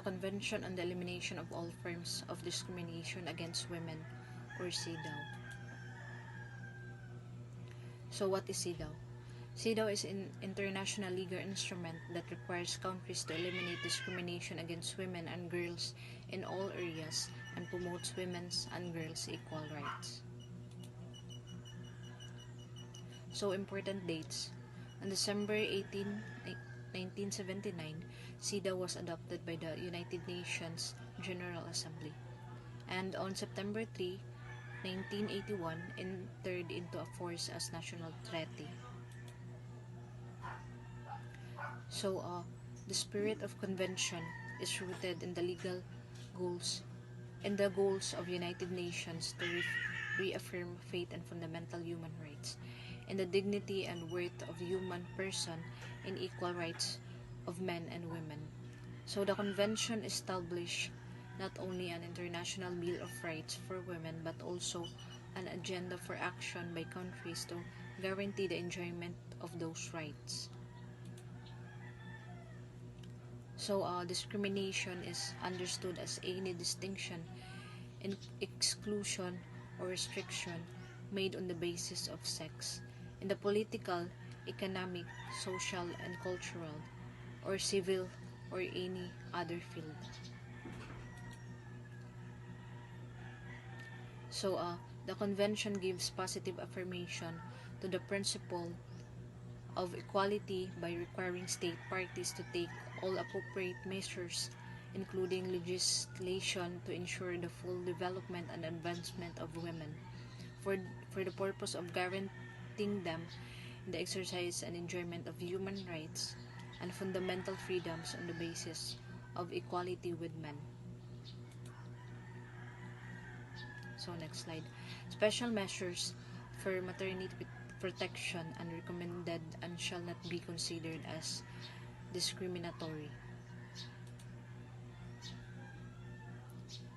Convention on the Elimination of All Forms of Discrimination Against Women, or Cedaw. So what is Cedaw? Cedaw is an international legal instrument that requires countries to eliminate discrimination against women and girls in all areas and promotes women's and girls' equal rights. So important dates. On December 18, 1979, Cedaw was adopted by the United Nations General Assembly. And on September 3, 1981, entered into a force as national treaty. So, the spirit of convention is rooted in the legal goals of United Nations to reaffirm faith and fundamental human rights, in the dignity and worth of human person, in equal rights of men and women. So the convention established not only an international Bill of Rights for women but also an agenda for action by countries to guarantee the enjoyment of those rights. So discrimination is understood as any distinction, exclusion, or restriction made on the basis of sex in the political, economic, social, and cultural, or civil, or any other field. So, the convention gives positive affirmation to the principle of equality by requiring state parties to take all appropriate measures, including legislation, to ensure the full development and advancement of women, for the purpose of guaranteeing them in the exercise and enjoyment of human rights and fundamental freedoms on the basis of equality with men. So next slide. Special measures for maternity protection and recommended and shall not be considered as discriminatory.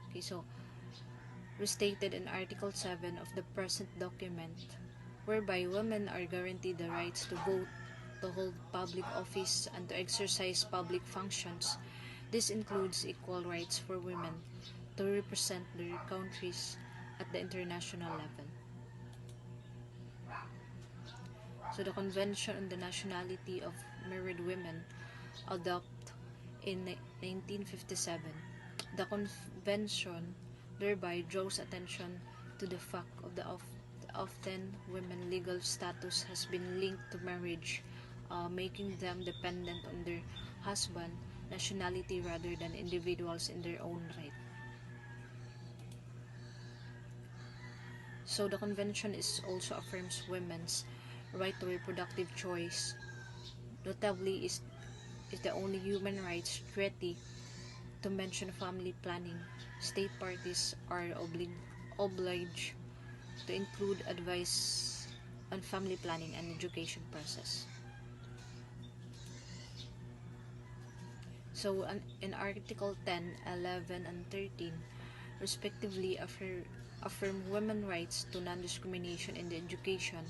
Okay, so restated in Article 7 of the present document, whereby women are guaranteed the rights to vote, to hold public office, and to exercise public functions. This includes equal rights for women to represent their countries at the international level. So the Convention on the Nationality of Married Women, adopted in 1957. The convention thereby draws attention to the fact of the often women legal status has been linked to marriage, making them dependent on their husband nationality rather than individuals in their own right. So the convention also affirms women's right to reproductive choice. Notably is the only human rights treaty to mention family planning. State parties are obliged to include advice on family planning and education process. So in Article 10, 11, and 13, respectively, affirm women's rights to non-discrimination in the education,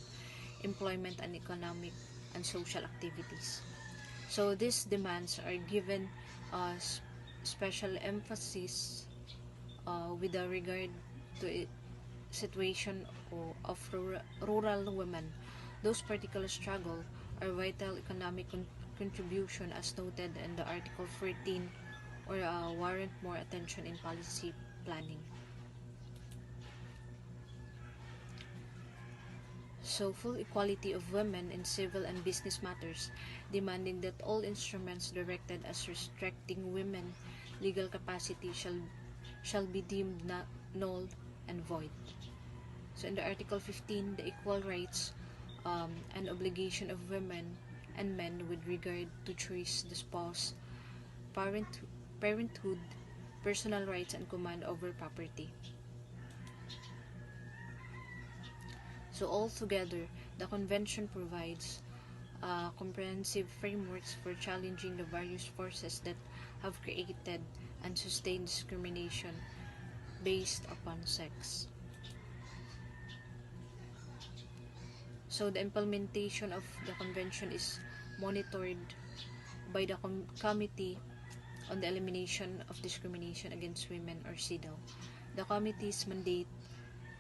employment, and economic and social activities. So these demands are given special emphasis with regard to the situation of rural women. Those particular struggle are vital economic contribution as noted in the Article 14 or warrant more attention in policy planning. So full equality of women in civil and business matters, demanding that all instruments directed as restricting women legal capacity shall be deemed null and void. So in the Article 15, the equal rights and obligation of women and men with regard to choice, the spouse, parenthood, personal rights, and command over property. So altogether, the Convention provides comprehensive frameworks for challenging the various forces that have created and sustained discrimination based upon sex. So the implementation of the Convention is monitored by the Committee on the Elimination of Discrimination Against Women, or Cedaw. The committee's mandate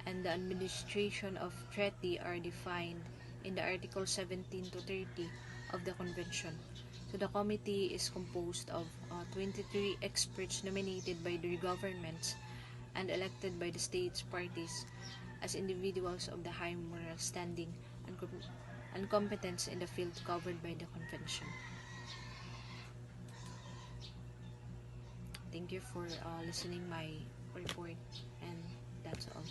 and the administration of treaty are defined in the Article 17 to 30 of the Convention. So the committee is composed of 23 experts nominated by the governments and elected by the states parties as individuals of the high moral standing and competence in the field covered by the Convention. Thank you for listening my report, and that's all.